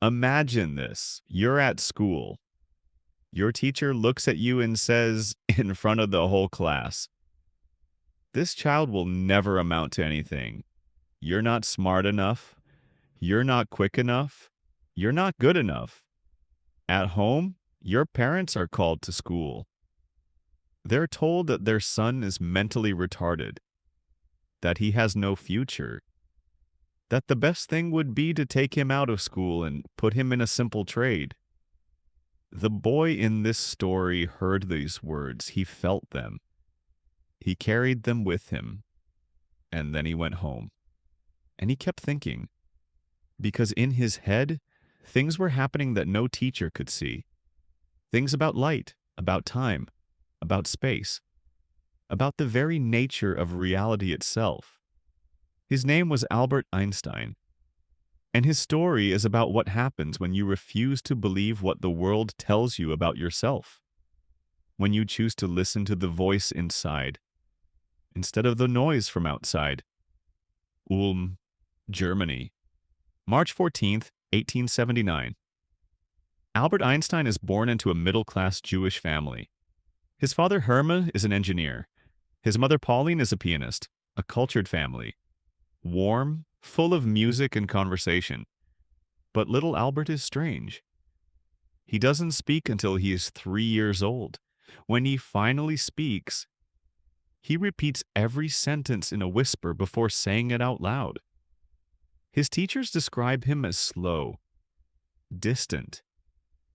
Imagine this. You're at school. Your teacher looks at you and says, in front of the whole class, this child will never amount to anything. You're not smart enough. You're not quick enough. You're not good enough. At home, your parents are called to school. They're told that their son is mentally retarded, that he has no future, that the best thing would be to take him out of school and put him in a simple trade. The boy in this story heard these words. He felt them. He carried them with him. And then he went home. And he kept thinking, because in his head, things were happening that no teacher could see. Things about light, about time, about space, about the very nature of reality itself. His name was Albert Einstein. And his story is about what happens when you refuse to believe what the world tells you about yourself. When you choose to listen to the voice inside, instead of the noise from outside. Ulm, Germany, March 14th, 1879. Albert Einstein is born into a middle-class Jewish family. His father Hermann is an engineer. His mother Pauline is a pianist, a cultured family. Warm, full of music and conversation. But little Albert is strange. He doesn't speak until he is 3 years old. When he finally speaks, he repeats every sentence in a whisper before saying it out loud. His teachers describe him as slow, distant,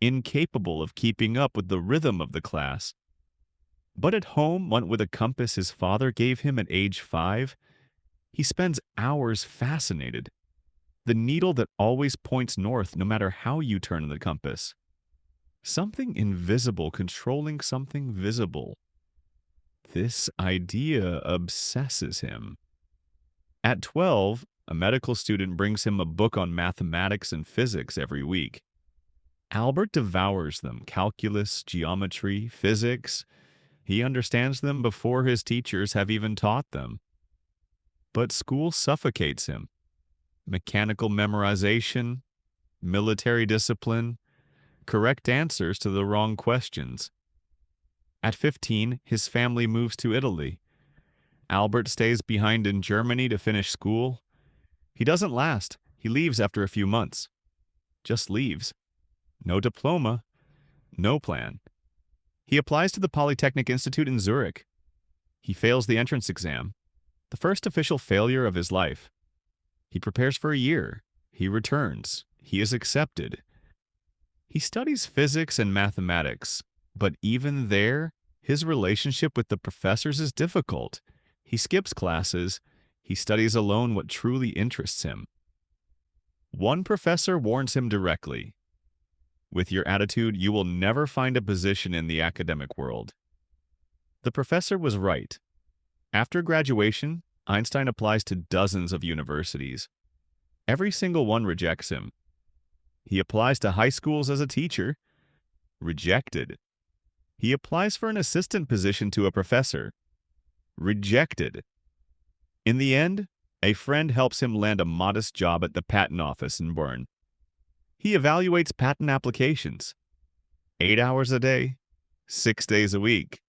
incapable of keeping up with the rhythm of the class. But at home, what with a compass his father gave him at age 5, he spends hours fascinated. The needle that always points north no matter how you turn the compass. Something invisible controlling something visible. This idea obsesses him. At 12, a medical student brings him a book on mathematics and physics every week. Albert devours them, calculus, geometry, physics. He understands them before his teachers have even taught them. But school suffocates him. Mechanical memorization, military discipline, correct answers to the wrong questions. At 15, his family moves to Italy. Albert stays behind in Germany to finish school. He doesn't last. He leaves after a few months. Just leaves. No diploma, no plan. He applies to the Polytechnic Institute in Zurich. He fails the entrance exam, the first official failure of his life. He prepares for a year. He returns. He is accepted. He studies physics and mathematics, but even there, his relationship with the professors is difficult. He skips classes. He studies alone what truly interests him. One professor warns him directly. With your attitude, you will never find a position in the academic world. The professor was right. After graduation, Einstein applies to dozens of universities. Every single one rejects him. He applies to high schools as a teacher. Rejected. He applies for an assistant position to a professor. Rejected. In the end, a friend helps him land a modest job at the patent office in Bern. He evaluates patent applications. 8 hours a day, 6 days a week.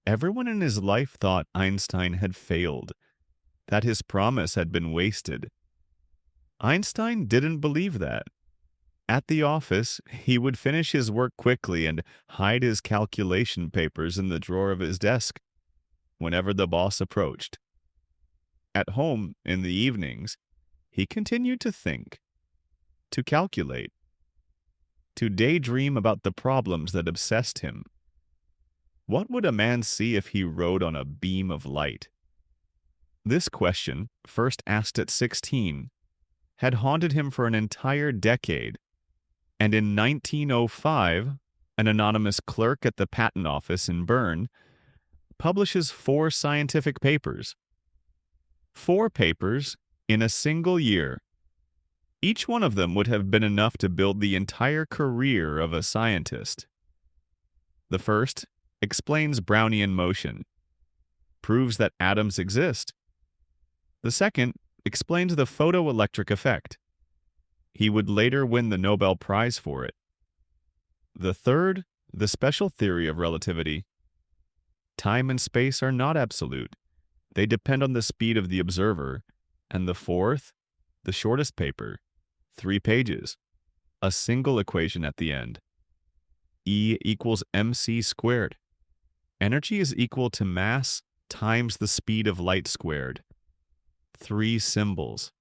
Everyone in his life thought Einstein had failed, that his promise had been wasted. Einstein didn't believe that. At the office, he would finish his work quickly and hide his calculation papers in the drawer of his desk whenever the boss approached. At home, in the evenings, he continued to think, to calculate, to daydream about the problems that obsessed him. What would a man see if he rode on a beam of light? This question, first asked at 16, had haunted him for an entire decade, and in 1905, an anonymous clerk at the patent office in Bern publishes 4 scientific papers. 4 papers in a single year. Each one of them would have been enough to build the entire career of a scientist. The first explains Brownian motion, proves that atoms exist. The second explains the photoelectric effect. He would later win the Nobel Prize for it. The third, the special theory of relativity. Time and space are not absolute. They depend on the speed of the observer. And the fourth, the shortest paper, 3 pages, a single equation at the end. E equals mc squared. Energy is equal to mass times the speed of light squared. 3 symbols.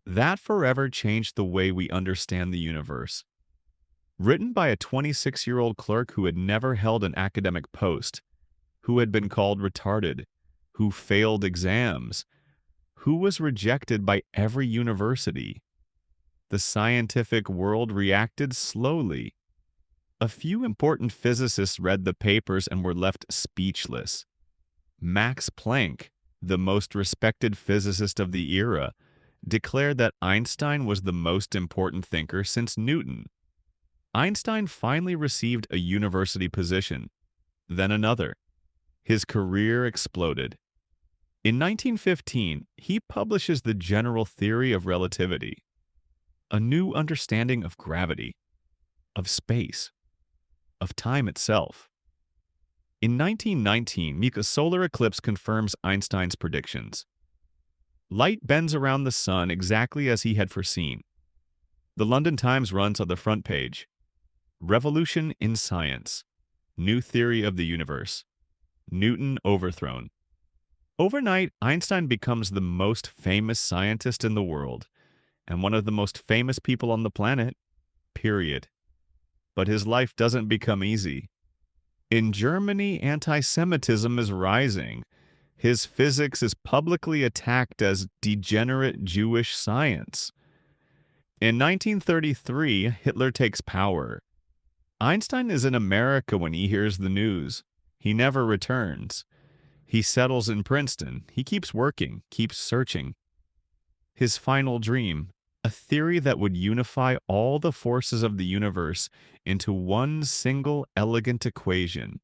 That forever changed the way we understand the universe. Written by a 26-year-old clerk who had never held an academic post, who had been called retarded, who failed exams, who was rejected by every university. The scientific world reacted slowly. A few important physicists read the papers and were left speechless. Max Planck, the most respected physicist of the era, declared that Einstein was the most important thinker since Newton. Einstein finally received a university position, then another. His career exploded. In 1915, he publishes the general theory of relativity, a new understanding of gravity, of space, of time itself. In 1919, a solar eclipse confirms Einstein's predictions. Light bends around the sun exactly as he had foreseen. The London Times runs on the front page, "Revolution in Science, New Theory of the Universe, Newton Overthrown." Overnight, Einstein becomes the most famous scientist in the world, and one of the most famous people on the planet, period. But his life doesn't become easy. In Germany, anti-Semitism is rising. His physics is publicly attacked as degenerate Jewish science. In 1933, Hitler takes power. Einstein is in America when he hears the news. He never returns. He settles in Princeton. He keeps working, keeps searching. His final dream, a theory that would unify all the forces of the universe into one single elegant equation.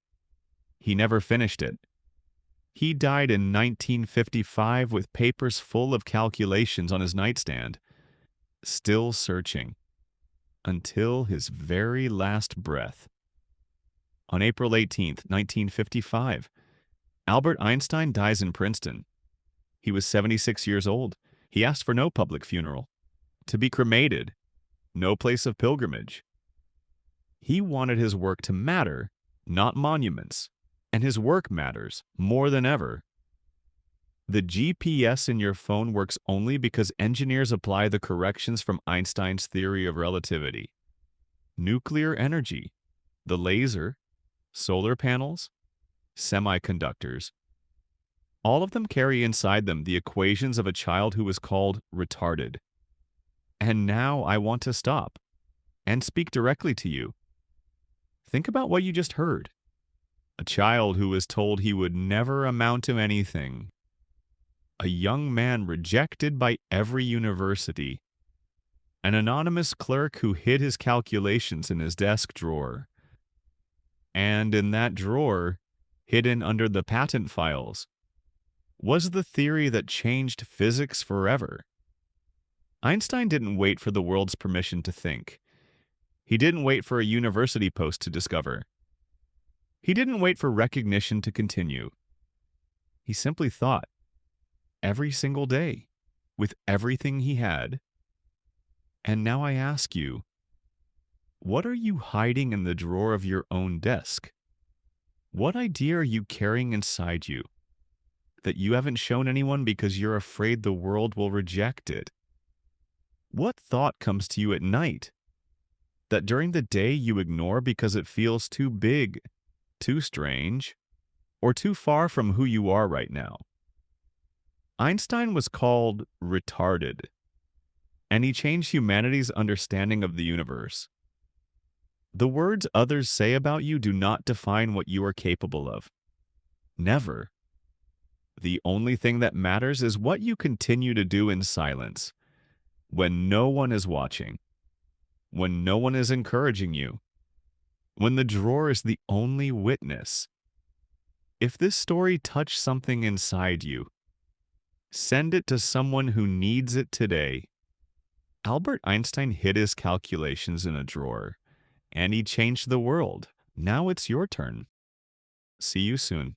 He never finished it. He died in 1955 with papers full of calculations on his nightstand, still searching, until his very last breath. On April 18, 1955, Albert Einstein dies in Princeton. He was 76 years old. He asked for no public funeral, to be cremated, no place of pilgrimage. He wanted his work to matter, not monuments, and his work matters more than ever. The GPS in your phone works only because engineers apply the corrections from Einstein's theory of relativity. Nuclear energy, the laser, solar panels, semiconductors. All of them carry inside them the equations of a child who was called retarded. And now I want to stop and speak directly to you. Think about what you just heard. A child who was told he would never amount to anything. A young man rejected by every university. An anonymous clerk who hid his calculations in his desk drawer. And in that drawer, hidden under the patent files, was the theory that changed physics forever. Einstein didn't wait for the world's permission to think. He didn't wait for a university post to discover. He didn't wait for recognition to continue. He simply thought, every single day, with everything he had. And now I ask you, what are you hiding in the drawer of your own desk? What idea are you carrying inside you that you haven't shown anyone because you're afraid the world will reject it? What thought comes to you at night that during the day you ignore because it feels too big, too strange, or too far from who you are right now? Einstein was called retarded, and he changed humanity's understanding of the universe. The words others say about you do not define what you are capable of. Never. The only thing that matters is what you continue to do in silence, when no one is watching, when no one is encouraging you, when the drawer is the only witness. If this story touched something inside you, send it to someone who needs it today. Albert Einstein hid his calculations in a drawer, and he changed the world. Now it's your turn. See you soon.